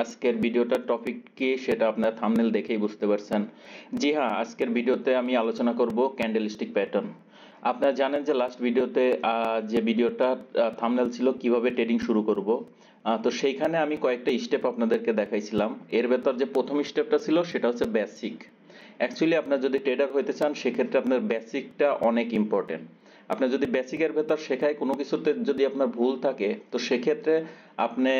আজকের ভিডিওটার টপিক কি সেটা আপনার থাম্বনেল দেখেই বুঝতে পারছেন। জি হ্যাঁ, আজকের ভিডিওতে আমি আলোচনা করব ক্যান্ডেলস্টিক প্যাটার্ন। আপনারা জানেন যে লাস্ট ভিডিওতে যে ভিডিওটা থাম্বনেল ছিল কিভাবে ট্রেডিং শুরু করব। তো সেইখানে আমি কয়েকটা স্টেপ আপনাদেরকে দেখাইছিলাম। এর ভেতর যে প্রথম স্টেপটা ছিল সেটা হচ্ছে বেসিক। অ্যাকচুয়ালি আপনার যদি ট্রেডার হইতে চান সেক্ষেত্রে আপনার বেসিকটা অনেক ইম্পর্টেন্ট। আপনার যদি বেসিকের ভেতর শেখায় কোনো কিছুতে যদি আপনার ভুল থাকে তো সেক্ষেত্রে আপনি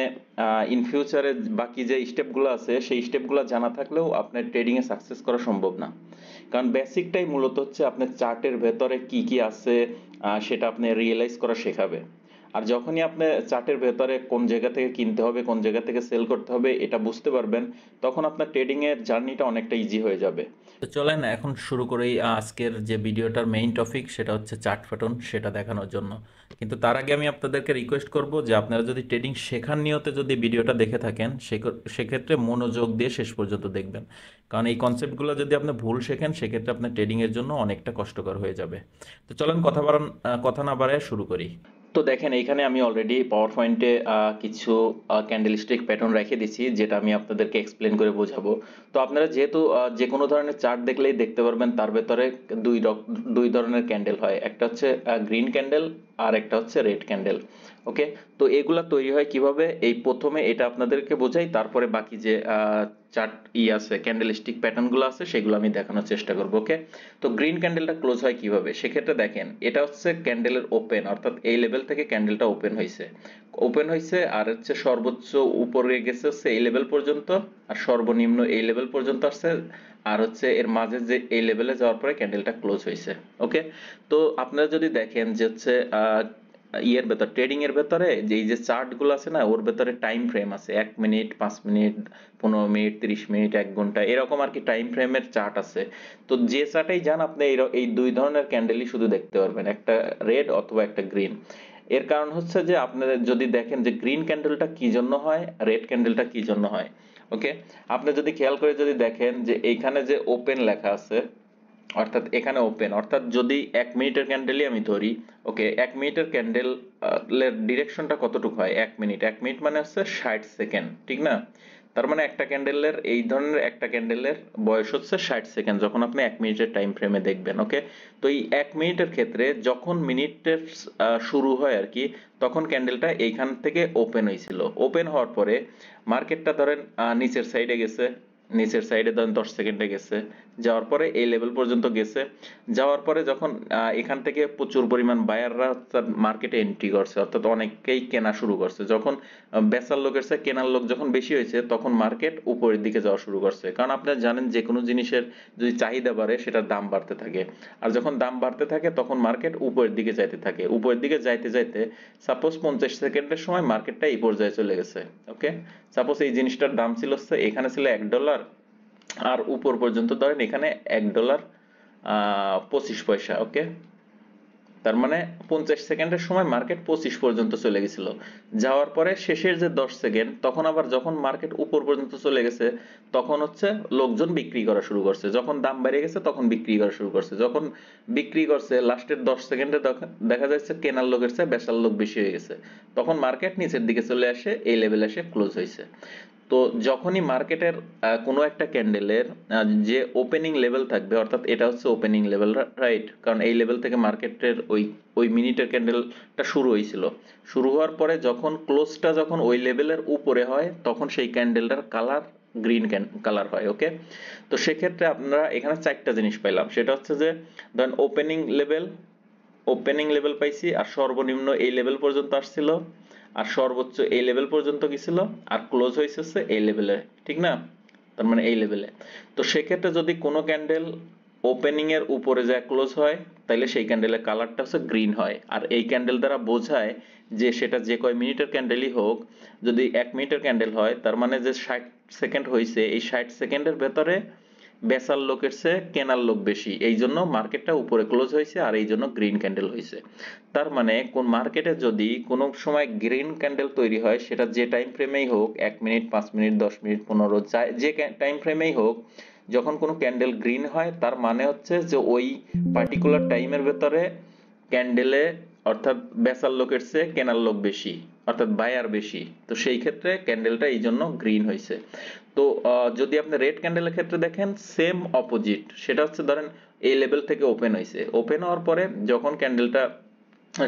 ইন ফিউচারে বাকি যে স্টেপগুলো আছে সেই স্টেপগুলো জানা থাকলেও আপনার ট্রেডিংয়ে সাকসেস করা সম্ভব না। কারণ বেসিকটাই মূলত হচ্ছে আপনার চার্টের ভেতরে কি কি আছে সেটা আপনি রিয়েলাইজ করা শেখাবে। আর যখনই আপনি চার্টের ভেতরে কোন জায়গা থেকে কিনতে হবে কোন জায়গা থেকে সেল করতে হবে এটা বুঝতে পারবেন, তখন আপনার ট্রেডিংয়ের জার্নিটা অনেকটা ইজি হয়ে যাবে। তো চলেন এখন শুরু করি আজকের যে ভিডিওটার মেইন টপিক সেটা হচ্ছে চার্ট প্যাটার্ন, সেটা দেখানোর জন্য। কিন্তু তার আগে আমি আপনাদেরকে রিকোয়েস্ট করব যে আপনারা যদি ট্রেডিং শেখার নিয়তে যদি ভিডিওটা দেখে থাকেন সেক্ষেত্রে মনোযোগ দিয়ে শেষ পর্যন্ত দেখবেন। কারণ এই কনসেপ্টগুলো যদি আপনি ভুল শেখেন সেক্ষেত্রে আপনার ট্রেডিংয়ের জন্য অনেকটা কষ্টকর হয়ে যাবে। তো চলেন কথা না বাড়ায় শুরু করি। তো দেখেন এইখানে আমি অলরেডি পাওয়ার পয়েন্টে কিছু ক্যান্ডেলস্টিক প্যাটার্ন রেখে দিছি যেটা আমি আপনাদেরকে এক্সপ্লেন করে বোঝাবো। তো আপনারা যেহেতু যে কোনো ধরনের চার্ট দেখলেই দেখতে পারবেন তার ভেতরে দুই ধরনের ক্যান্ডেল হয়, একটা হচ্ছে গ্রিন ক্যান্ডেল আর একটা হচ্ছে রেড ক্যান্ডেল। ওকে, তো এগুলা তৈরি হয় কিভাবে এই প্রথমে এটা আপনাদেরকে বোঝাই, তারপরে বাকি যে চার্ট আছে ক্যান্ডেলস্টিক প্যাটার্নগুলো আছে সেগুলো আমি দেখানোর চেষ্টা করবো। ওকে, তো গ্রিন ক্যান্ডেলটা ক্লোজ হয় কিভাবে সেক্ষেত্রে দেখেন, এটা হচ্ছে ক্যান্ডেলের ওপেন, অর্থাৎ এই লেভেল থেকে ক্যান্ডেলটা ওপেন হয়েছে আর হচ্ছে সর্বোচ্চ উপরে গেছে হচ্ছে এই লেভেল পর্যন্ত, আর সর্বনিম্ন এই লেভেল পর্যন্ত আসছে, আর হচ্ছে এর মাঝে যে এই লেভেলে যাওয়ার পরে ক্যান্ডেলটা ক্লোজ হয়েছে। ওকে, তো আপনারা যদি দেখেন যে হচ্ছে ইয়ের ভেতর ট্রেডিং এর ভেতরে যে এই যে চার্ট গুলো আছে না ওর ভেতরে টাইম ফ্রেম আছে 1 মিনিট, 5 মিনিট, 15 মিনিট, 30 মিনিট, 1 ঘন্টা, এরকম আর কি টাইম ফ্রেমের চার্ট আছে। তো যে চার্টেই যান আপনি এই দুই ধরনের ক্যান্ডেলই শুধু দেখতে পারবেন, একটা রেড অথবা একটা গ্রিন। এর কারণ হচ্ছে যে আপনারা যদি দেখেন যে গ্রিন ক্যান্ডেলটা কি জন্য হয়, রেড ক্যান্ডেলটা কি জন্য হয়। ওকে, আপনি যদি খেয়াল করে যদি দেখেন যে এইখানে যে ওপেন লেখা আছে, অর্থাৎ এখানে ওপেন, অর্থাৎ যদি 1 মিনিটের ক্যান্ডেলই আমি ধরি। ওকে, 1 মিনিটের ক্যান্ডেল এর ডিরেকশনটা কতটুকু হয়, 1 মিনিট, 1 মিনিট মানে হচ্ছে 60 সেকেন্ড, ঠিক না? তার মানে একটা ক্যান্ডেলের এই ধরনের একটা ক্যান্ডেলের বয়স হচ্ছে 60 সেকেন্ড যখন আপনি 1 মিনিটের টাইম ফ্রেমে দেখবেন। ওকে, তো এই 1 মিনিটের ক্ষেত্রে যখন মিনিটের শুরু হয় আর কি, তখন ক্যান্ডেলটা এইখান থেকে ওপেন হয়েছিল। ওপেন হওয়ার পরে মার্কেটটা ধরেন নিচের সাইডে গেছে, নিচের সাইডে ধরেন 10 সেকেন্ডে গেছে, যাওয়ার পরে এই লেভেল পর্যন্ত গেছে। যাওয়ার পরে যখন এখান থেকে প্রচুর পরিমাণ বায়াররা মার্কেটে এন্ট্রি করছে, অর্থাৎ অনেকেই কেনা শুরু করছে, যখন বেচার লোকের চেয়ে কেনার লোক যখন বেশি হয়েছে তখন মার্কেট উপরের দিকে যাওয়া শুরু করছে। কারণ আপনারা জানেন যে কোনো জিনিসের যদি চাহিদা বাড়ে সেটার দাম বাড়তে থাকে, আর যখন দাম বাড়তে থাকে তখন মার্কেট উপরের দিকে যাইতে থাকে। উপরের দিকে যাইতে যাইতে সাপোজ 50 সেকেন্ডের সময় মার্কেটটা এই পর্যায়ে চলে গেছে। ওকে, সাপোজ এই জিনিসটার দাম ছিল এখানে ছিল $1, আর উপর পর্যন্ত ধরেন এখানে $1 25 পয়সা। ওকে, তার মানে 50 সেকেন্ডের সময় মার্কেট 25 পর্যন্ত চলে গেছিল। যাওয়ার পরে শেষের যে 10 সেকেন্ড তখন আবার যখন মার্কেট উপর পর্যন্ত চলে গেছে তখন হচ্ছে লোকজন বিক্রি করা শুরু করছে, যখন দাম বেড়ে গেছে তখন বিক্রি করা শুরু করছে। যখন বিক্রি করছে লাস্টের 10 সেকেন্ডে দেখা যাচ্ছে কেনার লোকের চেয়ে বেচার লোক বেশি হয়ে গেছে, তখন মার্কেট নিচের দিকে চলে আসে, এই লেভেলে এসে ক্লোজ হয়েছে। তো যখনই মার্কেটের কোনো একটা ক্যান্ডেলের যে ওপেনিং লেভেল থাকবে, অর্থাৎ এটা হচ্ছে ওপেনিং লেভেল, রাইট? কারণ এই লেভেল থেকে মার্কেটের ওই মিনিটের ক্যান্ডেলটা শুরু হয়েছিল। শুরু হওয়ার পরে যখন ক্লোজটা যখন ওই লেভেলের উপরে হয় তখন সেই ক্যান্ডেলটার কালার গ্রিন কালার হয়। ওকে, তো সেক্ষেত্রে আপনারা এখানে চারটা জিনিস পাইলাম, সেটা হচ্ছে যে ধরেন ওপেনিং লেভেল পাইছি, আর সর্বনিম্ন এই লেভেল পর্যন্ত আসছিল, আর সর্বোচ্চ এই লেভেল পর্যন্ত গেছিল, আর ক্লোজ হয়েছে এই লেভেলে, ঠিক না? তার মানে এই লেভেলে। তো সেক্ষেত্রে যদি কোনো ক্যান্ডেল ওপেনিং এর উপরে যায় ক্লোজ হয় তাহলে সেই ক্যান্ডেলের কালারটা হচ্ছে গ্রিন হয়। আর এই ক্যান্ডেল দ্বারা বোঝায় যে সেটা যে কয় মিনিটের ক্যান্ডেলই হোক, যদি 1 মিনিটের ক্যান্ডেল হয় তার মানে যে 60 সেকেন্ড হয়েছে এই 60 সেকেন্ডের ভেতরে বেচার লোকের চেয়ে কেনার লোক বেশি, এই জন্য মার্কেটটা উপরে ক্লোজ হয়েছে আর এই জন্য গ্রিন ক্যান্ডেল হয়েছে। তার মানে কোন মার্কেটে যদি কোনো সময় গ্রিন ক্যান্ডেল তৈরি হয় সেটা যে টাইম ফ্রেমেই হোক, 1 মিনিট, 5 মিনিট, 10 মিনিট, 15, যে টাইম ফ্রেমেই হোক, যখন কোনো ক্যান্ডেল গ্রিন হয় তার মানে হচ্ছে যে ওই পার্টিকুলার টাইমের ভেতরে ক্যান্ডেলে অর্থাৎ বেচার লোকের চেয়ে কেনার লোক বেশি। অর্থাৎ বায়ার বেশি, তো সেই ক্ষেত্রে ক্যান্ডেলটা এই জন্য গ্রিন হয়েছে। তো যদি আপনি রেড ক্যান্ডেলের ক্ষেত্রে দেখেন সেম অপোজিট, সেটা হচ্ছে ধরেন এই লেভেল থেকে ওপেন হয়েছে, ওপেন হওয়ার পরে যখন ক্যান্ডেলটা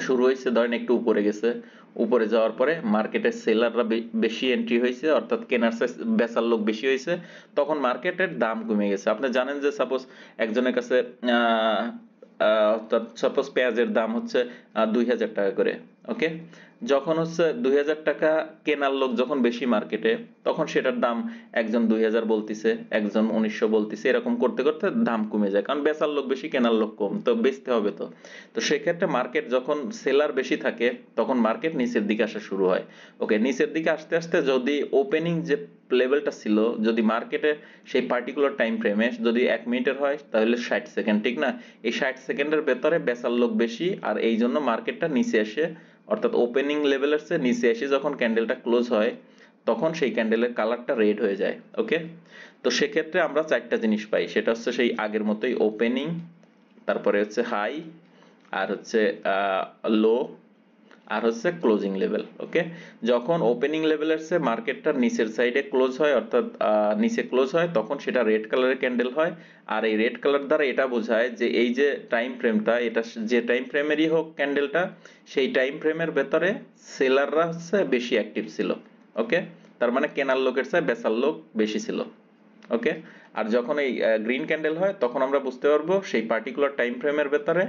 শুরু হয়েছে ধরেন একটু উপরে গেছে, উপরে যাওয়ার পরে মার্কেটে সেলাররা বেশি এন্ট্রি হয়েছে, অর্থাৎ কেনার বেচার লোক বেশি হয়েছে, তখন মার্কেটের দাম কমে গেছে। আপনি জানেন যে সাপোজ একজনের কাছে অর্থাৎ সাপোজ পেঁয়াজের দাম হচ্ছে 2000 টাকা করে, ওকে, যখন হচ্ছে 2000 টাকা কেনার লোক যখন বেশি মার্কেটে, তখন সেটার দাম একজন 2000 বলতিছে, একজন 1900 বলতিছে, এরকম করতে করতে দাম কমে যায়, কারণ বেচার লোক বেশি কেনার লোক কম, তো বেচতে হবে। তো তো সেক্ষেত্রে মার্কেট যখন সেলার বেশি থাকে তখন মার্কেট নিচের দিকে আসা শুরু হয়। ওকে, নিচের দিকে আস্তে আস্তে যদি ওপেনিং যে লেভেলটা ছিল, যদি মার্কেটে সেই পার্টিকুলার টাইম ফ্রেমে যদি 1 মিনিটের হয় তাহলে 60 সেকেন্ড, ঠিক না? এই 60 সেকেন্ডের ভেতরে বেচার লোক বেশি, আর এই জন্য মার্কেটটা নিচে এসে, অর্থাৎ ওপেনিং লেভেলের চেয়ে নিচে এসে যখন ক্যান্ডেলটা ক্লোজ হয় তখন সেই ক্যান্ডেলের কালারটা রেড হয়ে যায়। ওকে, তো সেক্ষেত্রে আমরা চারটা জিনিস পাই, সেটা হচ্ছে সেই আগের মতোই ওপেনিং, তারপরে হচ্ছে হাই, আর হচ্ছে লো, আর হচ্ছে ক্লোজিং লেভেল। ওকে, যখন ওপেনিং লেভেলের চেয়ে মার্কেটটা নিচের সাইডে ক্লোজ হয়, অর্থাৎ নিচে ক্লোজ হয়, তখন সেটা রেড কালারের ক্যান্ডেল হয়। আর এই রেড কালার দ্বারা এটা বোঝায় যে এই যে টাইম ফ্রেমটা, এটা যে টাইম ফ্রেমেরই হোক ক্যান্ডেলটা, সেই টাইম ফ্রেমের ভেতরে সেলাররা হচ্ছে বেশি অ্যাক্টিভ ছিল। ওকে, তার মানে কেনার লোকের চেয়ে বেচার লোক বেশি ছিল। ওকে, আর যখন এই গ্রিন ক্যান্ডেল হয় তখন আমরা বুঝতে পারবো সেই পার্টিকুলার টাইম ফ্রেমের ভেতরে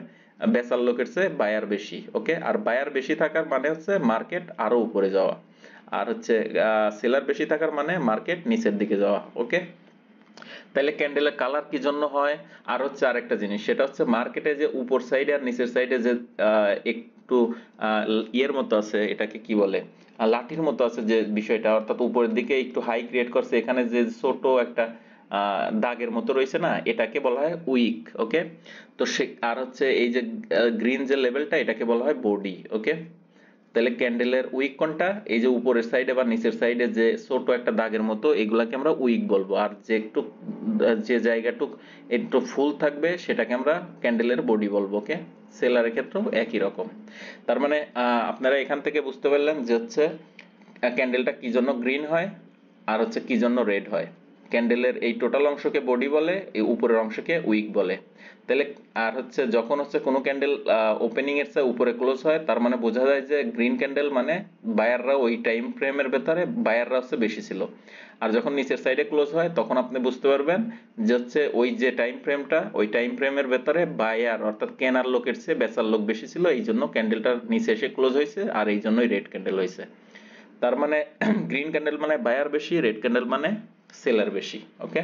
বেচার লোকের চেয়ে বায়ার বেশি। ওকে, আর বায়ার বেশি থাকার মানে হচ্ছে মার্কেট আরো উপরে যাওয়া, আর হচ্ছে সেলার বেশি থাকার মানে মার্কেট নিচের দিকে যাওয়া। ওকে, তাহলে ক্যান্ডেলের কালার কি জন্য হয়? আর হচ্ছে আরেকটা জিনিস, সেটা হচ্ছে মার্কেটে যে উপর সাইডে আর নিচের সাইডে যে একটু ইয়ের মতো আছে, এটাকে কি বলে, লাঠির মতো আছে যে বিষয়টা, অর্থাৎ উপরের দিকে একটু হাই ক্রিয়েট করছে, এখানে যে ছোট একটা দাগের মতো রয়েছে না, এটাকে বলা হয় উইক। ওকে, তো সে আর হচ্ছে এই যে গ্রিন যে লেভেলটা, এটাকে বলা হয় বডি। ওকে, তাহলে ক্যান্ডেলের উইক কোনটা? এই যে উপরের সাইডে বা নিচের সাইডে যে ছোট একটা দাগের মতো, এগুলাকে আমরা উইক বলবো, আর যে একটু যে জায়গাটুক একটু ফুল থাকবে সেটাকে আমরা ক্যান্ডেলের বডি বলবো। ওকে, সেলারের ক্ষেত্রেও একই রকম। তার মানে আপনারা এখান থেকে বুঝতে পারলেন যে হচ্ছে ক্যান্ডেলটা কি জন্য গ্রিন হয় আর হচ্ছে কি জন্য রেড হয়। ক্যান্ডেলের এই টোটাল অংশকে বডি বলে, এই উপরের অংশকে উইক বলে। তাহলে আর হচ্ছে যখন হচ্ছে কোনো ক্যান্ডেল ওপেনিং এর চেয়ে উপরে ক্লোজ হয়, তার মানে বোঝা যায় যে গ্রিন ক্যান্ডেল মানে বায়াররা ওই টাইম ফ্রেমের ভেতরে বায়াররা হচ্ছে বেশি ছিল। আর যখন নিচের সাইডে ক্লোজ হয় তখন আপনি বুঝতে পারবেন যে হচ্ছে ওই যে টাইম ফ্রেমটা, ওই টাইম ফ্রেমের ভেতরে বায়ার অর্থাৎ কেনার লোকের চেয়ে বেচার লোক বেশি ছিল, এই জন্য ক্যান্ডেলটা নিচে এসে ক্লোজ হয়েছে, আর এই জন্যই রেড ক্যান্ডেল হয়েছে। তার মানে গ্রিন ক্যান্ডেল মানে বায়ার বেশি, রেড ক্যান্ডেল মানে সেলার বেশি। ওকে,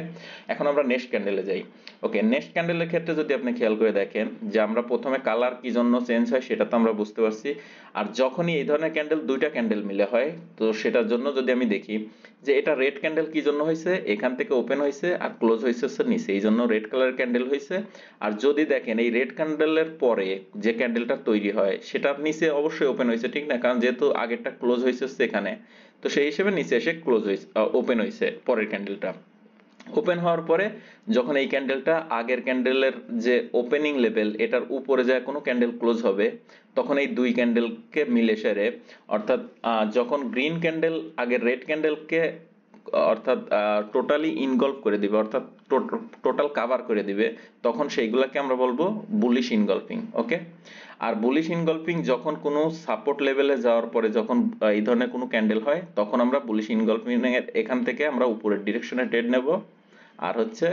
এখন আমরা নেক্সট ক্যান্ডেলে যাই। ওকে, নেক্সট ক্যান্ডেলের ক্ষেত্রে যদি আপনি খেয়াল করে দেখেন যে আমরা প্রথমে কালার কি জন্য চেঞ্জ হয় সেটা তো আমরা বুঝতে পারছি, আর যখনই এই ধরনের ক্যান্ডেল দুইটা ক্যান্ডেল মিলে হয়, তো সেটার জন্য যদি আমি দেখি যে এটা রেড ক্যান্ডেল কি জন্য হয়েছে, এখান থেকে ওপেন হয়েছে আর ক্লোজ হয়েছে নিচে, এই জন্য রেড কালার ক্যান্ডেল হয়েছে। আর যদি দেখেন এই রেড ক্যান্ডেলের পরে যে ক্যান্ডেলটা তৈরি হয় সেটার নিচে অবশ্যই ওপেন হয়েছে, ঠিক না? কারণ যেহেতু আগেরটা ক্লোজ হয়েছে এখানে, তো সেই হিসেবে নিচে এসে ক্লোজ হয়েছে, ওপেন হয়েছে পরের ক্যান্ডেলটা। ওপেন হওয়ার পরে যখন এই ক্যান্ডেলটা আগের ক্যান্ডেলের যে ওপেনিং লেভেল এটার উপরে যায় কোনো ক্যান্ডেল ক্লোজ হবে, তখন এই দুই ক্যান্ডেলকে মিলে সেরে, অর্থাৎ যখন গ্রিন ক্যান্ডেল আগের রেড ক্যান্ডেলকে অর্থাৎ টোটালি ইনগলভ করে দিবে, অর্থাৎ টোটাল কাভার করে দিবে, তখন সেইগুলাকে আমরা বলবো বুলিশ ইনগলফিং। ওকে, আর বুলিশ ইনগলফিং যখন কোনো সাপোর্ট লেভেলে যাওয়ার পরে যখন এই ধরনের কোনো ক্যান্ডেল হয়, তখন আমরা বুলিশ ইনগলফিং এর এখান থেকে আমরা উপরের ডিরেকশনে ট্রেড নেব, আর হচ্ছে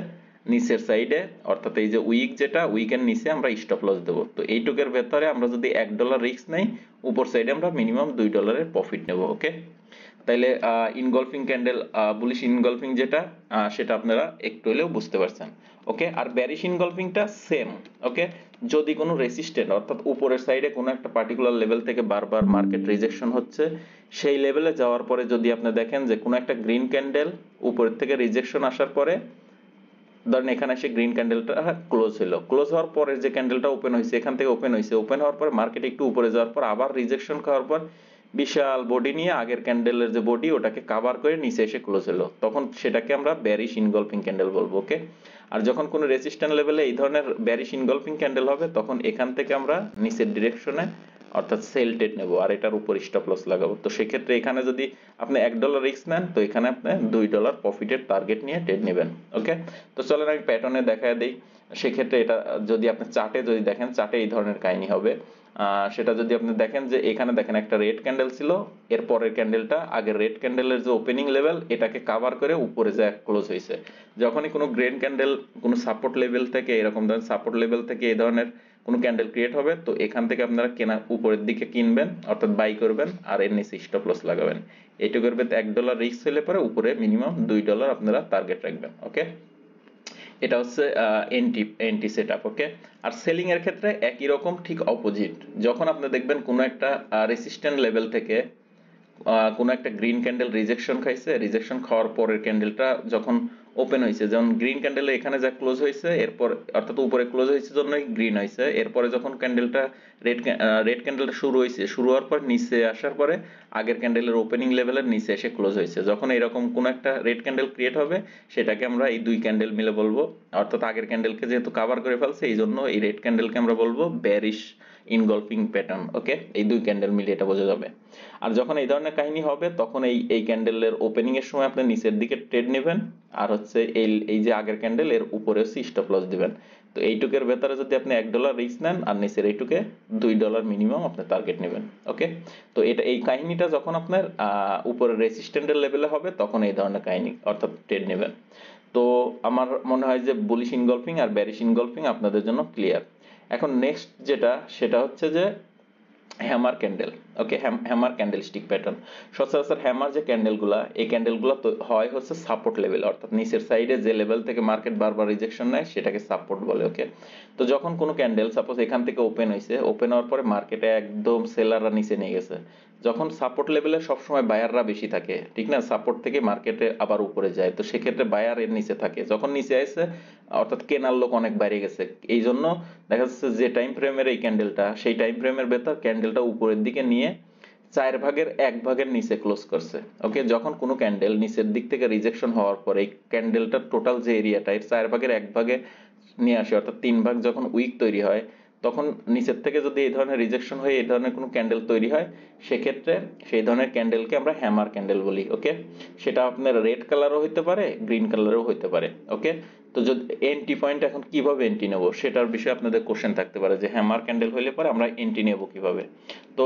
নিচের সাইডে অর্থাৎ এই যে উইক, যেটা উইকের নিচে আমরা স্টপ লস দেবো। তো এইটুকের ভেতরে আমরা যদি $1 রিস্ক নেই, উপর সাইডে আমরা মিনিমাম $2 প্রফিট নেব। ওকে, তাইলে ইনগলফিং ক্যান্ডেল, বুলিশ ইনগলফিং যেটা, সেটা আপনারা একটু হলেও বুঝতে পারছেন। ওকে, আর বেয়ারিশ ইনগলফিংটা সেম। ওকে, যদি কোনো রেসিস্ট্যান্ট অর্থাৎ উপরের সাইডে কোনো একটা পার্টিকুলার লেভেল থেকে বারবার মার্কেট রিজেকশন হচ্ছে, সেই লেভেলে যাওয়ার পরে যদি আপনি দেখেন যে কোনো একটা গ্রিন ক্যান্ডেল উপরের থেকে রিজেকশন আসার পরে, ধরেন এখানে এসে গ্রিন ক্যান্ডেলটা ক্লোজ হলো, ক্লোজ হওয়ার পরে যে ক্যান্ডেলটা ওপেন হয়েছে এখান থেকে ওপেন হয়েছে, ওপেন হওয়ার পরে মার্কেট একটু উপরে যাওয়ার পর আবার রিজেকশন খাওয়ার পর বিশাল বডি নিয়ে আগের ক্যান্ডেলের যে বডি ওটাকে কভার করে নিচে এসে ক্লোজ হলো, তখন সেটাকে আমরা বেয়ারিশ ইনগলফিং ক্যান্ডেল বলবো। ওকে, আর যখন কোনো রেজিস্ট্যান্ট লেভেলে এই ধরনের বেয়ারিশ ইনগলফিং ক্যান্ডেল হবে, তখন এখান থেকে আমরা নিচের ডিরেকশনে অর্থাৎ সেল ট্রেড নেব আর এটার উপর স্টপ লস লাগাবো। তো সেক্ষেত্রে এখানে যদি আপনি $1 রিস্ক নেন তো এখানে আপনি $2 প্রফিটের টার্গেট নিয়ে ট্রেড নেবেন। ওকে, তো চলেন আমি প্যাটার্নে দেখায় দিই। সেক্ষেত্রে এটা যদি আপনি চার্টে যদি দেখেন, চার্টে এই ধরনের কাহিনী হবে। সেটা যদি আপনি দেখেন যে এখানে দেখেন একটা রেড ক্যান্ডেল ছিল, এর পরের ক্যান্ডেলটা আগের রেড ক্যান্ডেলের যে ওপেনিং লেভেল এটাকে কভার করে উপরে যায় ক্লোজ হয়েছে। যখনই কোনো গ্রেন ক্যান্ডেল কোনো সাপোর্ট লেভেল থেকে এরকম ধরনের সাপোর্ট লেভেল থেকে এই ধরনের কোনো ক্যান্ডেল ক্রিয়েট হবে তো এখান থেকে আপনারা কেনা উপরের দিকে কিনবেন অর্থাৎ বাই করবেন আর এর নিচে স্টপ লস লাগাবেন। এইটুকু করবে $1 রিস্ক হলে পরে উপরে মিনিমাম $2 আপনারা টার্গেট রাখবেন। ওকে, এটা হচ্ছে এন্টি সেটআপ। ওকে, আর সেলিং এর ক্ষেত্রে একই রকম ঠিক অপোজিট। যখন আপনি দেখবেন কোনো একটা রেসিস্ট্যান্ট লেভেল থেকে কোনো একটা গ্রিন ক্যান্ডেল রিজেকশন খাইছে, রিজেকশন খাওয়ার পরের ক্যান্ডেলটা যখন ওপেন হয়েছে, যেমন গ্রিন ক্যান্ডেলে এখানে যা ক্লোজ হয়েছে এরপর অর্থাৎ উপরে ক্লোজ হয়েছে জন্যই গ্রিন হয়েছে, এরপরে যখন ক্যান্ডেলটা রেড ক্যান্ডেলটা শুরু হয়েছে, শুরু হওয়ার পর নিচে আসার পরে আগের ক্যান্ডেলের ওপেনিং লেভেলের নিচে এসে ক্লোজ হয়েছে। যখন এরকম কোনো একটা রেড ক্যান্ডেল ক্রিয়েট হবে সেটাকে আমরা এই দুই ক্যান্ডেল মিলে বলবো, অর্থাৎ আগের ক্যান্ডেলকে যেহেতু কভার করে ফেলছে এই জন্য এই রেড ক্যান্ডেলকে আমরা বলবো বেয়ারিশ ইনগলফিং প্যাটার্ন। ওকে, এই দুই ক্যান্ডেল মিলে এটা বোঝা যাবে। আর যখন এই ধরনের কাহিনী হবে তখন এই ক্যান্ডেলের ওপেনিং এর সময় আপনি নিচের দিকে ট্রেড নেবেন আর হচ্ছে এই যে আগের ক্যান্ডেল এর উপরে স্টপ লস দিবেন। তো এইটুকের ভেতরে যদি আপনি $1 রিস্ক নেন আর নিচের এইটুকে $2 মিনিমাম আপনি টার্গেট নেবেন। ওকে, তো এটা এই কাহিনীটা যখন আপনার উপরে রেসিস্ট্যান্টের লেভেলে হবে তখন এই ধরনের কাহিনী অর্থাৎ ট্রেড নেবেন। তো আমার মনে হয় যে বুলিশ ইনগলফিং আর বেয়ারিশ ইনগলফিং আপনাদের জন্য ক্লিয়ার। এখন নেক্সট যেটা সেটা হচ্ছে যে হ্যামার ক্যান্ডেল। ওকে, হ্যামার ক্যান্ডেলস্টিক প্যাটার্ন। সচরাচর হ্যামার যে ক্যান্ডেলগুলা এই ক্যান্ডেলগুলো তো হয় হচ্ছে সাপোর্ট লেভেল, অর্থাৎ নিচের সাইডে যে লেভেল থেকে মার্কেট বারবার রিজেকশন নেয় সেটাকে সাপোর্ট বলে। ওকে, তো যখন কোনো ক্যান্ডেল সাপোজ এখান থেকে ওপেন হয়েছে, ওপেন হওয়ার পরে মার্কেটে একদম সেলাররা নিচে নিয়ে গেছে, যখন সাপোর্ট লেভেলে সবসময় বায়াররা বেশি থাকে, ঠিক না, সাপোর্ট থেকে মার্কেটে আবার উপরে যায়, তো সেক্ষেত্রে বায়ার এর নিচে থাকে, যখন নিচে আসে অর্থাৎ কেনার লোক অনেক বাইরে গেছে, এই জন্য দেখা যাচ্ছে যে টাইম ফ্রেমের এই ক্যান্ডেলটা সেই টাইম ফ্রেমের ভেতর ক্যান্ডেলটা উপরের দিকে নিয়ে 1/4 নিচে ক্লোজ করছে। ওকে, যখন কোনো ক্যান্ডেল নিচের দিক থেকে রিজেকশন হওয়ার পরে এই ক্যান্ডেলটার টোটাল যে এরিয়াটা এর 1/4 নিয়ে আসে অর্থাৎ 3 ভাগ যখন উইক তৈরি হয় তখন নিচের থেকে যদি এই ধরনের রিজেকশন হয়ে এই ধরনের কোনো ক্যান্ডেল তৈরি হয় সেক্ষেত্রে সেই ধরনের ক্যান্ডেলকে আমরা হ্যামার ক্যান্ডেল বলি। ওকে, সেটা আপনার রেড কালারও হতে পারে, গ্রিন কালারও হতে পারে। ওকে, তো যদি এন্ট্রি পয়েন্ট এখন কিভাবে এন্ট্রি নেব সেটার বিষয়ে আপনাদের কোশ্চেন থাকতে পারে যে হ্যামার ক্যান্ডেল হলে পরে আমরা এন্ট্রি নেব কিভাবে। তো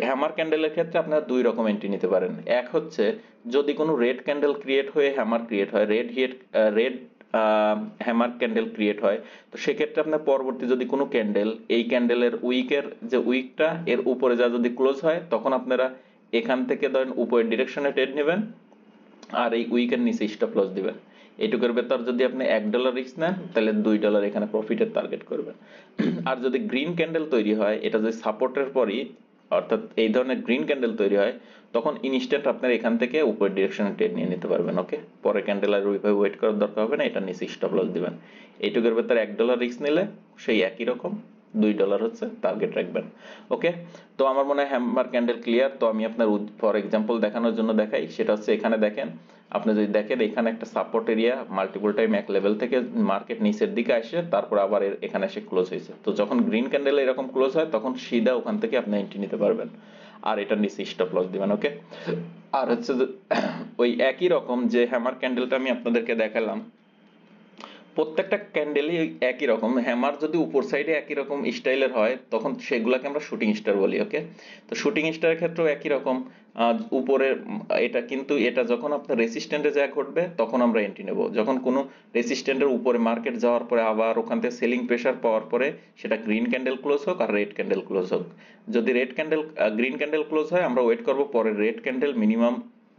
হ্যামার ক্যান্ডেলের ক্ষেত্রে আপনারা দুই রকম এন্ট্রি নিতে পারেন। এক হচ্ছে যদি কোনো রেড ক্যান্ডেল ক্রিয়েট হয়ে হ্যামার ক্রিয়েট হয়, রেড হ্যামার ক্যান্ডেল ক্রিয়েট হয়, তো সেক্ষেত্রে আপনার পরবর্তী যদি কোনো ক্যান্ডেল এই ক্যান্ডেলের উইকের যে উইকটা এর উপরে যা যদি ক্লোজ হয় তখন আপনারা এখান থেকে ধরেন উপরের ডিরেকশনে ট্রেড নেবেন আর এই উইকের নিচে স্টপ লস দিবেন। এইটুকুর ভেতর যদি আপনি $1 রিস্ক নেন তাহলে $2 এখানে প্রফিটের টার্গেট করবেন। আর যদি গ্রিন ক্যান্ডেল তৈরি হয়, এটা যদি সাপোর্টের পরই অর্থাৎ এই ধরনের গ্রিন ক্যান্ডেল তৈরি হয় তখন ইনস্ট্যান্ট আপনার এখান থেকে উপরের ডিরেকশনে ট্রেড নিয়ে নিতে পারবেন। ওকে, পরে ক্যান্ডেল আর ওইভাবে ওয়েট করার দরকার হবে না, এটা নিচে স্টপ লস দিবেন। এইটুকুর ভেতর $1 রিস্ক নিলে সেই একই রকম $2 হচ্ছে টার্গেট রাখবেন। ওকে, তো আমার মনে হয় হ্যামার ক্যান্ডেল ক্লিয়ার। তো আমি আপনার ফর এক্সাম্পল দেখানোর জন্য দেখাই, সেটা হচ্ছে এখানে দেখেন, আপনি যদি দেখেন এখানে একটা সাপোর্ট এরিয়া মাল্টিপল টাইম এক লেভেল থেকে মার্কেট নিচের দিকে আসে তারপর আবার এখানে এসে ক্লোজ হয়েছে, তো যখন গ্রিন ক্যান্ডেল এরকম ক্লোজ হয় তখন সিধা ওখান থেকে আপনি এন্ট্রি নিতে পারবেন আর এটা নিচে স্টপ লস দিবেন। ওকে, আর হচ্ছে ওই একই রকম যে হ্যামার ক্যান্ডেলটা আমি আপনাদেরকে দেখালাম প্রত্যেকটা ক্যান্ডেলই একই রকম, হ্যামার যদি উপর সাইডে একই রকম স্টাইলের হয় তখন সেগুলোকে আমরা শুটিং স্টার বলি। ওকে, তো শুটিং স্টারের ক্ষেত্রেও একই রকম উপরের এটা, কিন্তু এটা যখন আপনার রেসিস্ট্যান্টে যা ঘটবে তখন আমরা এন্ট্রি নেব, যখন কোনো রেসিস্ট্যান্টের উপরে মার্কেট যাওয়ার পরে আবার ওখান থেকে সেলিং প্রেসার পাওয়ার পরে সেটা গ্রিন ক্যান্ডেল ক্লোজ হোক আর রেড ক্যান্ডেল ক্লোজ হোক, যদি গ্রিন ক্যান্ডেল ক্লোজ হয় আমরা ওয়েট করব পরে red candle minimum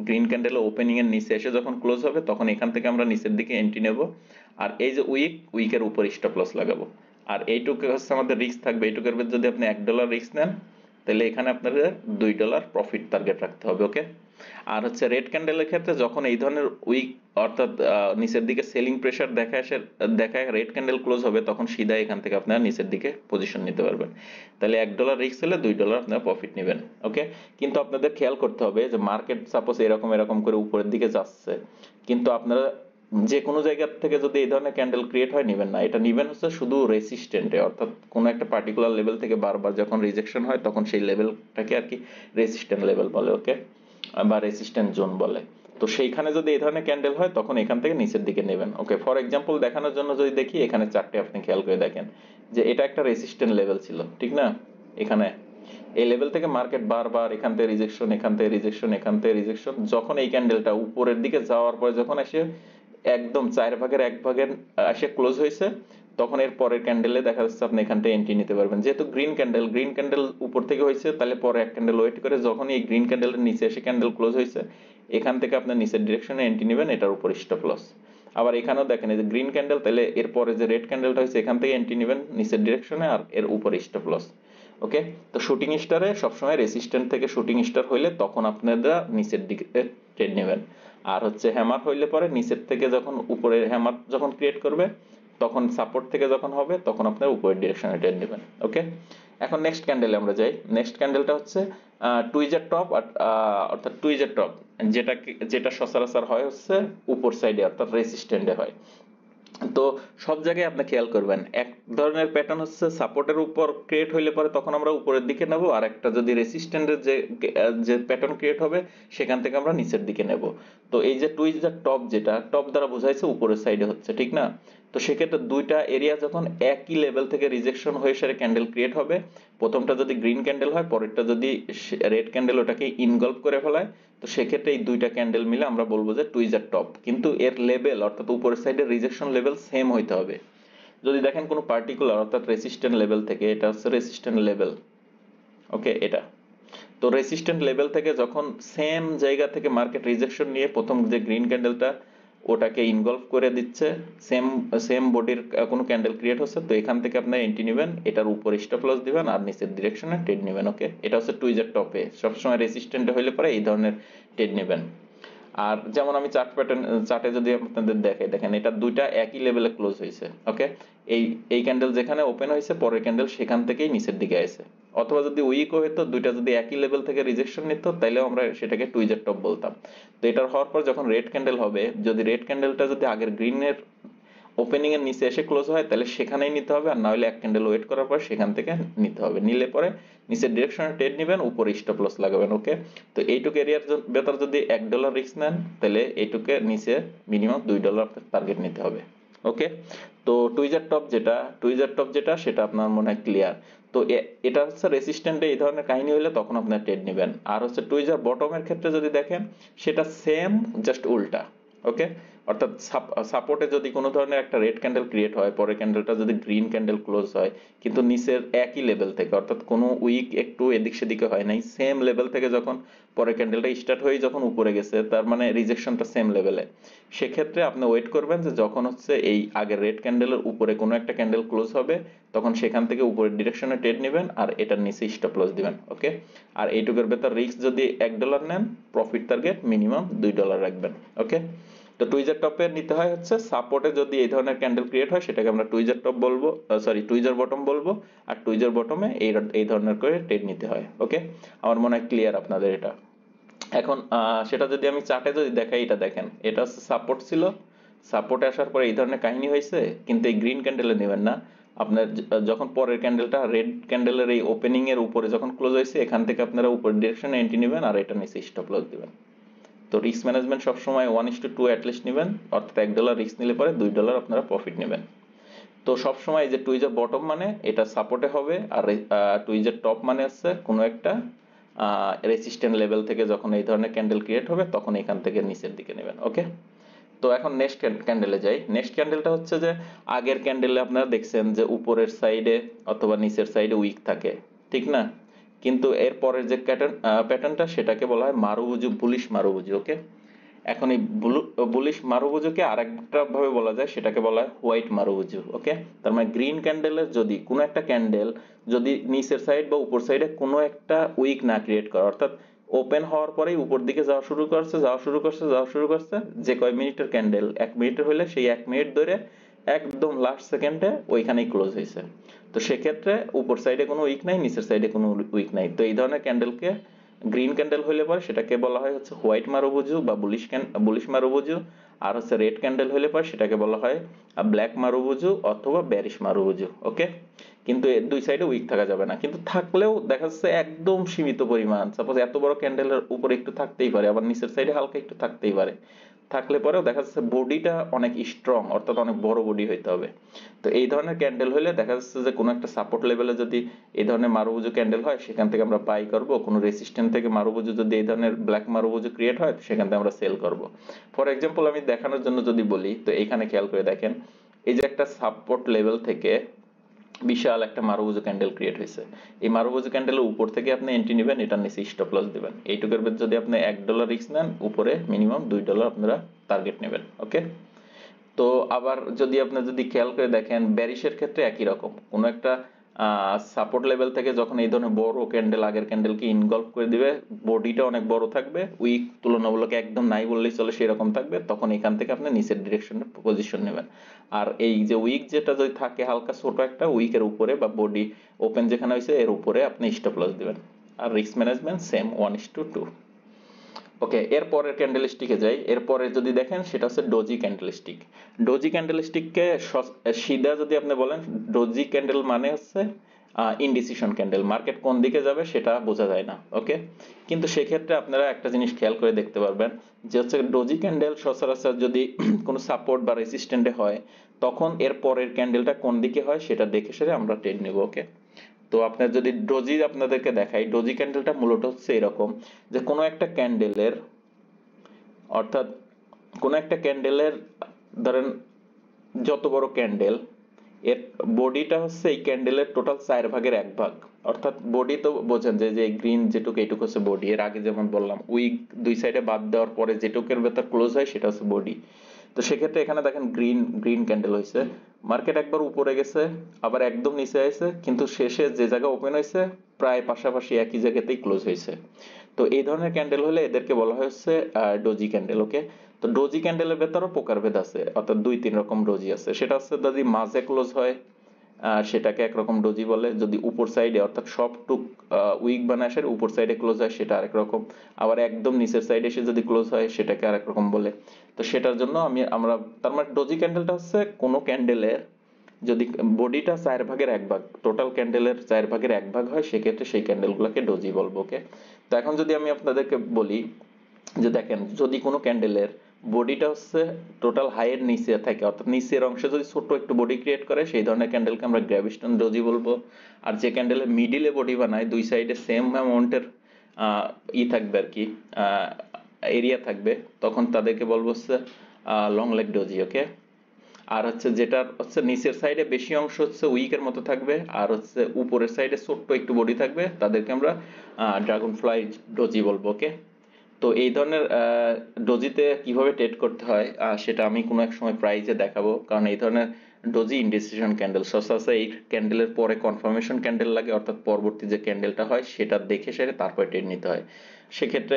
green candle opening এর নিচে এসে যখন ক্লোজ হবে তখন এখান থেকে আমরা নিচের দিকে এন্ট্রি নেব আর এই যে উইকের উপর স্টপ লস লাগাবো। আর এইটুকু হচ্ছে আমাদের রিস্ক থাকবে, এইটুকুর ভিতর যদি আপনি $1 রিস্ক নেন তাহলে এখানে আপনাদের $2 প্রফিট টার্গেট রাখতে হবে। ওকে, আর হচ্ছে রেড ক্যান্ডেলের ক্ষেত্রে যখন এই ধরনের উইক অর্থাৎ নিচের দিকে সেলিং প্রেসার দেখায় রেড ক্যান্ডেল ক্লোজ হবে তখন সিধা এখান থেকে আপনারা নিচের দিকে পজিশন নিতে পারবেন। তাহলে $1 রিস্ক হলে $2 আপনারা প্রফিট নেবেন। ওকে, কিন্তু আপনাদের খেয়াল করতে হবে যে মার্কেট সাপোজ এরকম করে উপরের দিকে যাচ্ছে কিন্তু আপনারা যে কোনো জায়গা থেকে যদি এই ধরনের ক্যান্ডেল ক্রিয়েট হয় নেবেন না, এটা নেবেন হচ্ছে শুধু রেসিস্ট্যান্টে, অর্থাৎ কোনো একটা পার্টিকুলার লেভেল থেকে বারবার যখন রিজেকশন হয় তখন সেই লেভেলটাকে আর কি রেসিস্ট্যান্ট লেভেল বলে, ওকে, বা রেসিস্ট্যান্ট জোন বলে। তো সেইখানে যদি এই ধরনের ক্যান্ডেল হয় তখন এখান থেকে নিচের দিকে নেবেন, ওকে। ফর এক্সাম্পল দেখানোর জন্য যদি দেখি, এখানে চারটে আপনি খেয়াল করে দেখেন যে এটা একটা রেসিস্ট্যান্ট লেভেল ছিল, ঠিক না? এখানে এই লেভেল থেকে মার্কেট বারবার এখান থেকে রিজেকশন, এখান থেকে রিজেকশন, এখান থেকে রিজেকশন, যখন এই ক্যান্ডেলটা উপরের দিকে যাওয়ার পরে যখন এসে একদম 4/1 এসে ক্লোজ হয়েছে, তখন এর পরের ক্যান্ডেলে দেখা যাচ্ছে আপনি এখান থেকে এন্ট্রি নিতে পারবেন। যেহেতু গ্রিন ক্যান্ডেল উপর থেকে হয়েছে, তাহলে পরে এক ক্যান্ডেল ওয়েট করে যখন এই গ্রিন ক্যান্ডেলের নিচে এসে ক্যান্ডেল ক্লোজ হয়েছে, এখান থেকে আপনার নিচের ডিরেকশনে এন্ট্রি নেবেন, এটার উপর স্টপ লস। আবার এখানেও দেখেন এই যে গ্রিন ক্যান্ডেল, তাহলে এর পরে যে রেড ক্যান্ডেলটা হয়েছে এখান থেকে এন্ট্রি নেবেন নিচের ডিরেকশনে, আর এর উপর স্টপ লস, ওকে। তো শুটিং স্টারে সবসময় রেসিস্ট্যান্ট থেকে শুটিং স্টার হইলে তখন আপনারা নিচের দিকে ট্রেড নেবেন, আর হচ্ছে হ্যামার হইলে পরে নিচের থেকে যখন উপরে হ্যামার যখন ক্রিয়েট করবে তখন সাপোর্ট থেকে যখন হবে তখন আপনার উপরের ডিরেকশনে ট্রেড নেবেন, ওকে। এখন নেক্সট ক্যান্ডেলে আমরা যাই। নেক্সট ক্যান্ডেলটা হচ্ছে টুইজার টপ, অর্থাৎ টুইজার টপ যেটা সচরাচর হয় হচ্ছে উপর সাইডে অর্থাৎ রেসিস্ট্যান্টে হয়। তো সব জায়গায় আপনি খেয়াল করবেন, এক ধরনের প্যাটার্ন হচ্ছে সাপোর্টের উপর ক্রিয়েট হইলে পরে তখন আমরা উপরের দিকে নেব, আর একটা যদি রেসিস্ট্যান্টের যে প্যাটার্ন ক্রিয়েট হবে সেখান থেকে আমরা নিচের দিকে নেব। তো এই যে টুইজার টপ, যেটা টপ দ্বারা বোঝাইছে উপরের সাইডে হচ্ছে, ঠিক না? তো সেক্ষেত্রে দুইটা এরিয়া যখন একই লেভেল থেকে রিজেকশন হয়ে সেটা ক্যান্ডেল ক্রিয়েট হবে, প্রথমটা যদি গ্রিন ক্যান্ডেল হয়, পরেরটা যদি রেড ক্যান্ডেল ওটাকে ইনগলভ করে ফেলায়, তো সেক্ষেত্রে এই দুইটা ক্যান্ডেল মিলে আমরা বলবো যে টুইজার টপ। কিন্তু এর লেভেল অর্থাৎ উপরের সাইডের রিজেকশন লেভেল সেম হইতে হবে। যদি দেখেন কোনো পার্টিকুলার অর্থাৎ রেসিস্ট্যান্ট লেভেল থেকে, এটা হচ্ছে রেসিস্ট্যান্ট লেভেল, ওকে, এটা। তো রেসিস্ট্যান্ট লেভেল থেকে যখন সেম জায়গা থেকে মার্কেট রিজেকশন নিয়ে প্রথম যে গ্রিন ক্যান্ডেলটা ওটাকে ইনভলভ করে দিচ্ছে, সেম সেম বডির কোনো ক্যান্ডেল ক্রিয়েট হচ্ছে, তো এখান থেকে আপনার এন্ট্রি নেবেন, এটার উপর স্টপ লস দিবেন আর নিচের ডিরেকশনে ট্রেড নেবেন, ওকে। এটা হচ্ছে টুইজার টপে সবসময় রেসিস্ট্যান্ট হইলে পরে এই ধরনের ট্রেড নেবেন। আর যেমন আমি চার্টে যদি আপনাদের দেখাই, দেখেন এটা দুইটা একই লেভেলে ক্লোজ হয়েছে, ওকে। এই ক্যান্ডেল যেখানে ওপেন হয়েছে, পরের ক্যান্ডেল সেখান থেকেই নিচের দিকে আসে। অথবা যদি উইক হইতো, দুইটা যদি একই লেভেল থেকে রিজেকশন নিত, তাইলেও আমরা সেটাকে টুইজার টপ বলতাম। তো এটার হওয়ার পর যখন রেড ক্যান্ডেল হবে, যদি রেড ক্যান্ডেলটা যদি আগের গ্রিনের ওপেনিং এর নিচে এসে ক্লোজ হয় তাহলে সেখানেই নিতে হবে, আর না হলে এক ক্যান্ডেল ওয়েট করার পর সেখান থেকে নিতে হবে। নিলে পরে নিচের ডিরেকশনে ট্রেড নেবেন, উপরে স্টপ লস লাগাবেন, ওকে। তো এইটুকু এরিয়ার ভেতর যদি $1 রিস্ক নেন, তাহলে এইটুকে নিচে মিনিমাম $2 আপনার টার্গেট নিতে হবে, ওকে। তো টুইজার টপ যেটা সেটা আপনার মনে হয় ক্লিয়ার। তো এটা হচ্ছে রেসিস্ট্যান্টে এই ধরনের কাহিনী হইলে তখন আপনার ট্রেড নেবেন। আর হচ্ছে টুইজার বটমের ক্ষেত্রে যদি দেখেন সেটা সেম, জাস্ট উল্টা, ওকে। অর্থাৎ সাপোর্টে যদি কোনো ধরনের একটা রেড ক্যান্ডেল ক্রিয়েট হয়, পরের ক্যান্ডেলটা যদি গ্রিন ক্যান্ডেল ক্লোজ হয়, কিন্তু নিচের একই লেভেল থেকে অর্থাৎ কোনো উইক একটু এদিক সেদিকে হয় নাই, সেম লেভেল থেকে যখন পরের ক্যান্ডেলটা স্টার্ট হয়ে যখন উপরে গেছে, তার মানে রিজেকশনটা সেম লেভেলে, সেক্ষেত্রে আপনি ওয়েট করবেন যে যখন হচ্ছে এই আগের রেড ক্যান্ডেলের উপরে কোনো একটা ক্যান্ডেল ক্লোজ হবে তখন সেখান থেকে উপরের ডিরেকশনে ট্রেড নেবেন আর এটার নিচে স্টপ লস দিবেন, ওকে। আর এইটুকুর ভেতর রিস্ক যদি $1 নেন, প্রফিট টার্গেট মিনিমাম $2 রাখবেন, ওকে। তো টুইজার টপে নিতে হয় হচ্ছে সাপোর্টে যদি এই ধরনের ক্যান্ডেল ক্রিয়েট হয় সেটাকে আমরা টুইজার টপ বলবো, সরি টুইজার বটম বলবো। আর টুইজার বটমে এই ধরনের করে ট্রেড নিতে হয়, ওকে। আমার মনে হয় ক্লিয়ার আপনাদের এটা। এখন সেটা যদি আমি চার্টে যদি দেখাই, এটা দেখেন এটা হচ্ছে সাপোর্ট ছিল, সাপোর্টে আসার পরে এই ধরনের কাহিনী হয়েছে, কিন্তু এই গ্রিন ক্যান্ডেলে নেবেন না। আপনার যখন পরের ক্যান্ডেলটা রেড ক্যান্ডেলের এই ওপেনিং এর উপরে যখন ক্লোজ হয়েছে, এখান থেকে আপনারা উপরের ডিরেকশনে এন্ট্রি নেবেন আর এটা নিচে স্টপ লস দিবেন। তো রিস্ক ম্যানেজমেন্ট সবসময় 1:2 অ্যাটলিস্ট নেবেন, অর্থাৎ $1 রিস্ক নিলে পরে $2 আপনারা প্রফিট নেবেন। তো সবসময় এই যে টুইজার বটম মানে এটা সাপোর্টে হবে, আর টুইজার টপ মানে হচ্ছে কোনো একটা রেসিস্ট্যান্ট লেভেল থেকে যখন এই ধরনের ক্যান্ডেল ক্রিয়েট হবে তখন এখান থেকে নিচের দিকে নেবেন, ওকে। তো এখন নেক্সট ক্যান্ডেলে যাই। নেক্সট ক্যান্ডেলটা হচ্ছে যে আগের ক্যান্ডেলে আপনারা দেখছেন যে উপরের সাইডে অথবা নিচের সাইডে উইক থাকে, ঠিক না? কিন্তু এর পরের যে প্যাটার্নটা সেটাকে বলা হয় মারুবুজু, বুলিশ মারুবুজু, ওকে। এখন এই বুলিশ মারুবুজুকে আরেকটা ভাবে বলা যায়, সেটাকে বলা হয় হোয়াইট মারুবুজু, ওকে। তার মানে গ্রিন ক্যান্ডেলের যদি কোনো একটা ক্যান্ডেল যদি নিচের সাইড বা উপর সাইডে কোনো একটা উইক না ক্রিয়েট করে, অর্থাৎ ওপেন হওয়ার পরেই উপর দিকে যাওয়া শুরু করছে, যে কয় মিনিটের ক্যান্ডেল 1 মিনিটের হলে সেই 1 মিনিট ধরে একদম লাস্ট সেকেন্ডে ওইখানেই ক্লোজ হয়েছে, তো সেক্ষেত্রে উপর সাইডে কোনো উইক নাই, নিচের সাইডে কোনো উইক নাই, তো এই ধরনের ক্যান্ডেলকে গ্রিন ক্যান্ডেল হইলে পরে সেটাকে বলা হয় হচ্ছে হোয়াইট মারুবুজু বা বুলিশ মারুবুজু। আর হচ্ছে রেড ক্যান্ডেল হলে পর সেটাকে বলা হয় ব্ল্যাক মারুবুজু অথবা বেয়ারিশ মারুবুজু। ওকে, কিন্তু এর দুই সাইডে উইক থাকা যাবে না, কিন্তু থাকলেও দেখা যাচ্ছে একদম সীমিত পরিমাণ। সাপোজ এত বড় ক্যান্ডেলের উপরে একটু থাকতেই পারে, আবার নিচের সাইডে হালকা একটু থাকতেই পারে। থাকলে পরেও দেখা যাচ্ছে বডিটা অনেক স্ট্রং, অর্থাৎ অনেক বড় বডি হইতে হবে। তো এই ধরনের ক্যান্ডেল হলে দেখা যাচ্ছে যে কোনো একটা সাপোর্ট লেভেলে যদি এই ধরনের মারুবুজু ক্যান্ডেল হয়, সেখান থেকে আমরা বাই করব। কোনো রেসিস্ট্যান্ট থেকে মারুবুজু যদি এই ধরনের ব্ল্যাক মারুবুজু ক্রিয়েট হয়, সেখান থেকে আমরা সেল করব। ফর এক্সাম্পল আমি দেখানোর জন্য যদি বলি, তো এখানে খেয়াল করে দেখেন, এই যে একটা সাপোর্ট লেভেল থেকে বিশাল একটা মারুবুজু ক্যান্ডেল ক্রিয়েট হয়েছে। এই মারুবুজু ক্যান্ডেলের উপর থেকে আপনি এন্ট্রি নেবেন, এটার নিচে স্টপ লস দিবেন। এইটুকুর ভিতর যদি আপনি $1 রিস্ক নেন, উপরে মিনিমাম $2 আপনারা টার্গেট নেবেন। ওকে, তো আবার যদি আপনি যদি খেয়াল করে দেখেন, ব্যারিশের ক্ষেত্রে একই রকম। কোনো একটা সাপোর্ট লেভেল থেকে যখন এই ধরনের বড় ক্যান্ডেল আগের ক্যান্ডেলকে ইনগলভ করে দিবে, বডিটা অনেক বড় থাকবে, উইক তুলনামূলক একদম নাই বললেই চলে সেরকম থাকবে, তখন এখান থেকে আপনি নিচের ডিরেকশনে পজিশন নেবেন। আর এই যে উইক যেটা যদি থাকে হালকা ছোট একটা উইকের উপরে বা বডি ওপেন যেখানে হয়েছে এর উপরে আপনি স্টপ লস দিবেন। আর রিস্ক ম্যানেজমেন্ট সেম 1:2। ওকে, এরপরের ক্যান্ডেলস্টিকে যাই। এরপরে যদি দেখেন সেটা হচ্ছে ডোজি ক্যান্ডেলস্টিক। ডোজি ক্যান্ডেলস্টিককে সিধা যদি আপনি বলেন, ডোজি ক্যান্ডেল মানে হচ্ছে ইনডিসিশন ক্যান্ডেল, মার্কেট কোন দিকে যাবে সেটা বোঝা যায় না। ওকে, কিন্তু সেক্ষেত্রে আপনারা একটা জিনিস খেয়াল করে দেখতে পারবেন যে হচ্ছে ডোজি ক্যান্ডেল সচরাচর যদি কোনো সাপোর্ট বা রেসিস্ট্যান্টে হয়, তখন এর পরের ক্যান্ডেলটা কোন দিকে হয় সেটা দেখে সেরে আমরা ট্রেড নিব। ওকে, তো আপনার যদি ডোজি আপনাদেরকে দেখাই, ডোজি ক্যান্ডেলটা মূলত হচ্ছে এরকম যে কোনো একটা ক্যান্ডেলের, অর্থাৎ কোনো একটা ক্যান্ডেলের ধরেন যত বড় ক্যান্ডেল, এর বডিটা হচ্ছে এই ক্যান্ডেলের টোটাল 4/1 অর্থাৎ বডি তো বোঝেন যে যে গ্রিন যেটুকু এইটুকু হচ্ছে বডি। এর আগে যেমন বললাম উইক দুই সাইডে বাদ দেওয়ার পরে যেটুকের ভেতর ক্লোজ হয় সেটা হচ্ছে বডি। তো সেক্ষেত্রে এখানে দেখেন গ্রিন গ্রিন ক্যান্ডেল হয়েছে, মার্কেট একবার উপরে গেছে, আবার একদম নিচে আসছে, কিন্তু শেষে যে জায়গা ওপেন হয়েছে প্রায় পাশাপাশি একই জায়গাতেই ক্লোজ হয়েছে। তো এই ধরনের ক্যান্ডেল হলে এদেরকে বলা হচ্ছে ডোজি ক্যান্ডেল। ওকে, তো ডোজি ক্যান্ডেলের ভেতরও প্রকারভেদ আছে, অর্থাৎ 2-3 রকম ডোজি আছে। সেটা হচ্ছে যদি মাঝে ক্লোজ হয় সেটাকে একরকম ডোজি বলে, যদি উপর সাইডে অর্থাৎ সবটুক উইক বানায় আসে উপর সাইডে ক্লোজ হয় সেটা আরেক রকম, আবার একদম নিচের সাইডে এসে যদি ক্লোজ হয় সেটাকে আরেক রকম বলে। তো সেটার জন্য আমরা তার মানে ডোজি ক্যান্ডেলটা হচ্ছে কোনো ক্যান্ডেলের যদি বডিটা 4/1 টোটাল ক্যান্ডেলের 4/1 হয়, সেক্ষেত্রে সেই ক্যান্ডেলগুলোকে ডোজি বলবো। ওকে, তো এখন যদি আমি আপনাদেরকে বলি যে দেখেন, যদি কোনো ক্যান্ডেলের বডিটা হচ্ছে টোটাল হাইয়ের নিচে থাকে, অর্থাৎ নিচের অংশে যদি ছোট একটু বডি ক্রিয়েট করে, সেই ধরনের ক্যান্ডেলকে আমরা গ্র্যাভিস্টন ডোজি বলবো। আর যে ক্যান্ডেলের মিডিলে বডি বানায়, দুই সাইডে সেম অ্যামাউন্টের থাকবে আর কি, এরিয়া থাকবে, তখন তাদেরকে বলবো হচ্ছে লং লেগ ডোজি। ওকে, আর হচ্ছে যেটা হচ্ছে নিচের সাইডে বেশি অংশ হচ্ছে উইকের মতো থাকবে, আর হচ্ছে উপরের সাইডে ছোট্ট একটু বডি থাকবে, তাদেরকে আমরা ড্রাগন ফ্লাই ডোজি বলবো। ওকে, তো এই ধরনের ডোজিতে কিভাবে ট্রেড করতে হয় সেটা আমি কোনো এক সময় প্রাইজে দেখাবো, কারণ এই ধরনের ডোজি ইনডিসিশন ক্যান্ডেল সচরাচর এই ক্যান্ডেলের পরে কনফার্মেশন ক্যান্ডেল লাগে, অর্থাৎ পরবর্তী যে ক্যান্ডেলটা হয় সেটা দেখে সেরে তারপরে ট্রেড নিতে হয়। সেক্ষেত্রে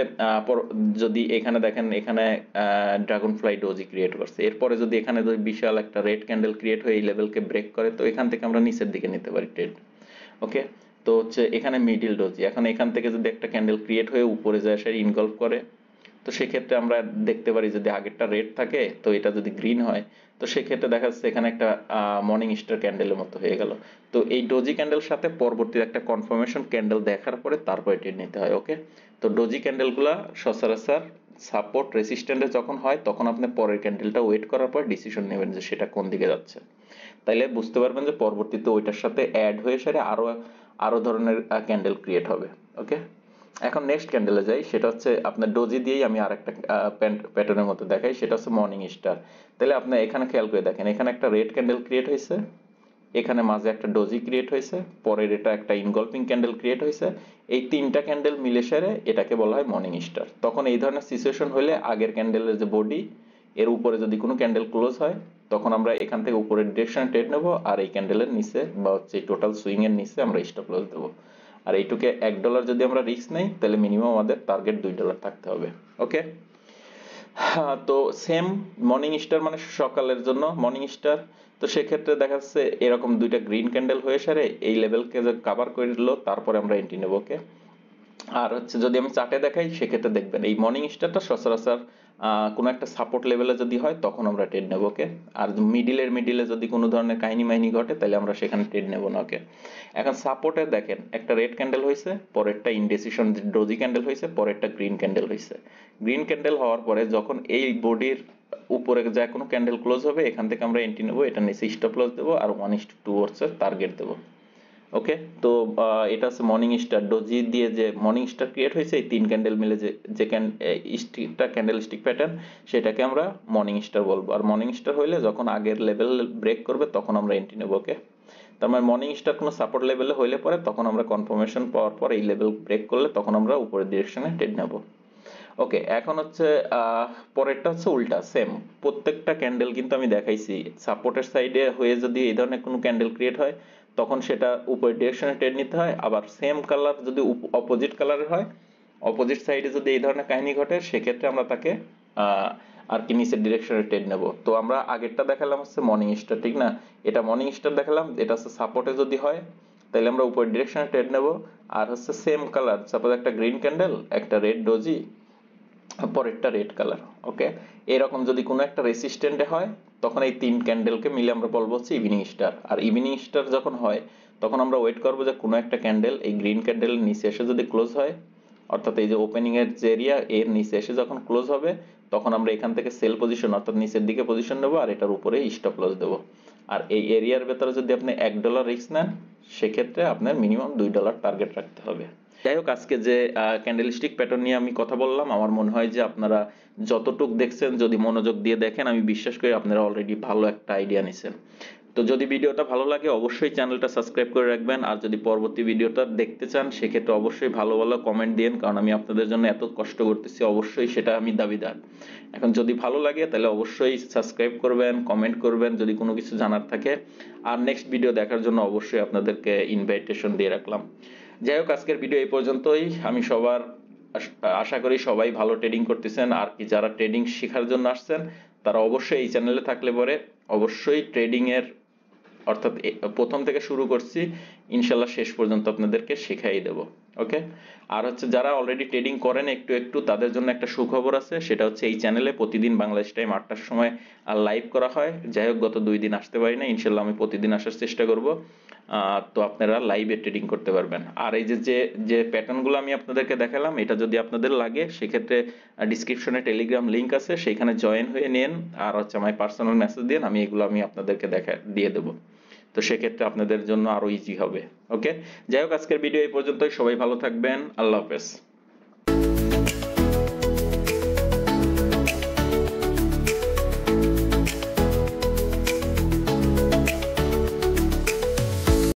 যদি এখানে দেখেন, এখানে ড্রাগন ফ্লাই ডোজি ক্রিয়েট করছে, এরপরে যদি এখানে যদি বিশাল একটা রেড ক্যান্ডেল ক্রিয়েট হয়ে এই লেভেলকে ব্রেক করে, তো এখান থেকে আমরা নিচের দিকে নিতে পারি ট্রেড। ওকে, তো হচ্ছে এখানে মিডিল ডোজি, এখন এখান থেকে যদি একটা ক্যান্ডেল ক্রিয়েট হয়ে উপরে যায় সে ইনগলভ করে, তো সেক্ষেত্রে আমরা দেখতে পারি যদি আগেরটা রেড থাকে, তো এটা যদি গ্রিন হয়, তো সেক্ষেত্রে দেখা যাচ্ছে এখানে একটা মর্নিং স্টার ক্যান্ডেলের মতো হয়ে গেল। তো এই ডোজি ক্যান্ডেল সাথে পরবর্তী একটা কনফার্মেশন ক্যান্ডেল দেখার পরে তারপরে ট্রেড নিতে হয়। ওকে, তো ডোজি ক্যান্ডেলগুলা সচরাচর সাপোর্ট রেসিস্ট্যান্টে যখন হয়, তখন আপনি পরের ক্যান্ডেলটা ওয়েট করার পর ডিসিশন নেবেন যে সেটা কোন দিকে যাচ্ছে, তাইলে বুঝতে পারবেন যে পরবর্তীতে ওইটার সাথে অ্যাড হয়ে সেরে আরো আরো ধরনের ক্যান্ডেল ক্রিয়েট হবে। ওকে, এখন নেক্সট ক্যান্ডেলে যাই, সেটা হচ্ছে আপনার ডোজি দিয়েই আমি আরেকটা প্যাটার্নের মতো দেখাই, সেটা হচ্ছে মর্নিং স্টার। তাহলে আপনি এখানে খেয়াল করে দেখেন, এখানে একটা রেড ক্যান্ডেল ক্রিয়েট হয়েছে, এখানে মাঝে একটা ডোজি ক্রিয়েট হয়েছে, পরের এটা একটা ইনগলফিং ক্যান্ডেল ক্রিয়েট হয়েছে, এই তিনটা ক্যান্ডেল মিলে সেরে এটাকে বলা হয় মর্নিং স্টার। তখন এই ধরনের সিচুয়েশন হলে আগের ক্যান্ডেলের যে বডি এর উপরে যদি কোনো ক্যান্ডেল ক্লোজ হয়, তখন আমরা এখান থেকে উপরের ডিরেকশনে ট্রেড নেবো, আর এই ক্যান্ডেলের নিচে বা হচ্ছে টোটাল সুইং এর নিচে আমরা স্টপ লস দেবো। আর এইটুকে $1 যদি আমরা রিস্ক নেই, তাহলে মিনিমাম আমাদের টার্গেট $2 থাকতে হবে। ওকে, হ্যাঁ, তো সেম মর্নিং স্টার মানে সকালের জন্য মর্নিং স্টার। তো সেক্ষেত্রে দেখা যাচ্ছে এরকম দুইটা গ্রিন ক্যান্ডেল হয়ে সারে এই লেভেলকে কভার করে দিল, তারপরে আমরা এন্ট্রি নেবো। ওকে, আর হচ্ছে যদি আমি চার্টে দেখাই, সেক্ষেত্রে দেখবেন এই মর্নিং স্টারটা সচরাচর কোনো একটা সাপোর্ট লেভেলে যদি হয় তখন আমরা ট্রেড নেব। ওকে, আর মিডিলে যদি কোনো ধরনের কাহিনী মাহিনী ঘটে তাহলে আমরা সেখানে ট্রেড নেব না। ওকে, এখন সাপোর্টে দেখেন একটা রেড ক্যান্ডেল হয়েছে, পরেরটা ইনডেসিশন ডোজি ক্যান্ডেল হয়েছে, পরেরটা গ্রিন ক্যান্ডেল হয়েছে। গ্রিন ক্যান্ডেল হওয়ার পরে যখন এই বডির উপরে যা কোনো ক্যান্ডেল ক্লোজ হবে এখান থেকে আমরা এন্ট্রি নেবো, এটা নিচে স্টপ লস দেবো আর 1:2 হচ্ছে টার্গেট দেবো। ওকে, তো এটা হচ্ছে মর্নিং স্টার ডোজি দিয়ে যে মর্নিং স্টার ক্রিয়েট হয়েছে এই 3 ক্যান্ডেল মিলে যে যে স্টিকটা ক্যান্ডেল স্টিক প্যাটার্ন, সেটাকে আমরা মর্নিং স্টার বলবো। আর মর্নিং স্টার হইলে যখন আগের লেভেল ব্রেক করবে তখন আমরা এন্ট্রি নেবো। ওকে, তার মানে মর্নিং স্টার কোনো সাপোর্ট লেভেলে হইলে পরে তখন আমরা কনফার্মেশন পাওয়ার পর এই লেভেল ব্রেক করলে তখন আমরা উপরের ডিরেকশনে ট্রেড নেব। ওকে, এখন হচ্ছে পরেরটা হচ্ছে উল্টা সেম, প্রত্যেকটা ক্যান্ডেল কিন্তু আমি দেখাইছি সাপোর্টের সাইডে হয়ে যদি এই ধরনের কোনো ক্যান্ডেল ক্রিয়েট হয় তখন সেটা উপরের ডিরেকশনে ট্রেড নিতে হয়। আবার সেম কালার যদি অপোজিট কালারের হয়, অপোজিট সাইডে যদি এই ধরনের কাহিনী ঘটে সেক্ষেত্রে আমরা তাকে আর কি নিচের ডিরেকশনে ট্রেড নেব। তো আমরা আগেরটা দেখালাম হচ্ছে মর্নিং স্টার, ঠিক না? এটা মর্নিং স্টার দেখালাম, এটা হচ্ছে সাপোর্টে যদি হয় তাহলে আমরা উপরের ডিরেকশনে ট্রেড নেব। আর হচ্ছে সেম কালার, সাপোজ একটা গ্রিন ক্যান্ডেল, একটা রেড ডোজি, পরেরটা রেড কালার। ওকে, এরকম যদি কোনো একটা রেসিস্ট্যান্টে হয় তখন এই 3 ক্যান্ডেলকে মিলে আমরা বলবো হচ্ছে ইভিনিং স্টার। আর ইভিনিং স্টার যখন হয় তখন আমরা ওয়েট করবো যে কোনো একটা ক্যান্ডেল এই গ্রিন ক্যান্ডেলের নিচে এসে যদি ক্লোজ হয়, অর্থাৎ এই যে ওপেনিং এর যে এরিয়া এর নিচে এসে যখন ক্লোজ হবে তখন আমরা এখান থেকে সেল পজিশন অর্থাৎ নিচের দিকে পজিশন নেবো আর এটার উপরে স্টপ লস দেবো। আর এই এরিয়ার ভেতরে যদি আপনি $1 রিস্ক নেন সেক্ষেত্রে আপনার মিনিমাম $2 টার্গেট রাখতে হবে। যাই হোক, আজকে যে ক্যান্ডেলস্টিক প্যাটার্ন নিয়ে আমি কথা বললাম, আমার মনে হয় যে আপনারা যতটুক দেখছেন যদি মনোযোগ দিয়ে দেখেন আমি বিশ্বাস করি আপনারা অলরেডি ভালো একটা আইডিয়া নিছেন। তো যদি ভিডিওটা ভালো লাগে অবশ্যই চ্যানেলটা সাবস্ক্রাইব করে রাখবেন, আর যদি পরবর্তী ভিডিওটা দেখতে চান সেক্ষেত্রে অবশ্যই ভালো ভালো কমেন্ট দিন, কারণ আমি আপনাদের জন্য এত কষ্ট করতেছি, অবশ্যই সেটা আমি দাবিদার। এখন যদি ভালো লাগে তাহলে অবশ্যই সাবস্ক্রাইব করবেন, কমেন্ট করবেন যদি কোনো কিছু জানার থাকে, আর নেক্সট ভিডিও দেখার জন্য অবশ্যই আপনাদেরকে ইনভাইটেশন দিয়ে রাখলাম। যাই হোক, আজকের ভিডিও এই পর্যন্তই। আমি সবার আশা করি সবাই ভালো ট্রেডিং করতেছেন, আর কি যারা ট্রেডিং শেখার জন্য আসছেন তারা অবশ্যই এই চ্যানেলে থাকলে পরে অবশ্যই ট্রেডিং এর অর্থাৎ প্রথম থেকে শুরু করছি ইনশাল্লাহ শেষ পর্যন্ত আপনাদেরকে শেখাই দেব। ওকে, আর হচ্ছে যারা অলরেডি ট্রেডিং করেন একটু একটু তাদের জন্য একটা সুখবর আছে, সেটা হচ্ছে এই চ্যানেলে প্রতিদিন বাংলাদেশ টাইম 8টার সময় লাইভ করা হয়। যাই হোক, গত 2 দিন আসতে পারি না, ইনশাল্লাহ আমি প্রতিদিন আসার চেষ্টা করব। তো আপনারা লাইভে ট্রেডিং করতে পারবেন। আর এই যে যে যে প্যাটার্নগুলো আমি আপনাদেরকে দেখালাম এটা যদি আপনাদের লাগে সেক্ষেত্রে ডিসক্রিপশনে টেলিগ্রাম লিংক আছে, সেখানে জয়েন হয়ে নেন আর হচ্ছে আমার পার্সোনাল মেসেজ দিন, এগুলো আমি আপনাদেরকে দিয়ে দেবো। তো সেক্ষেত্রে আপনাদের জন্য আরো ইজি হবে। ওকে, যাই হোক, আজকের ভিডিও এই পর্যন্তই। সবাই ভালো থাকবেন, আল্লাহ হাফেজ।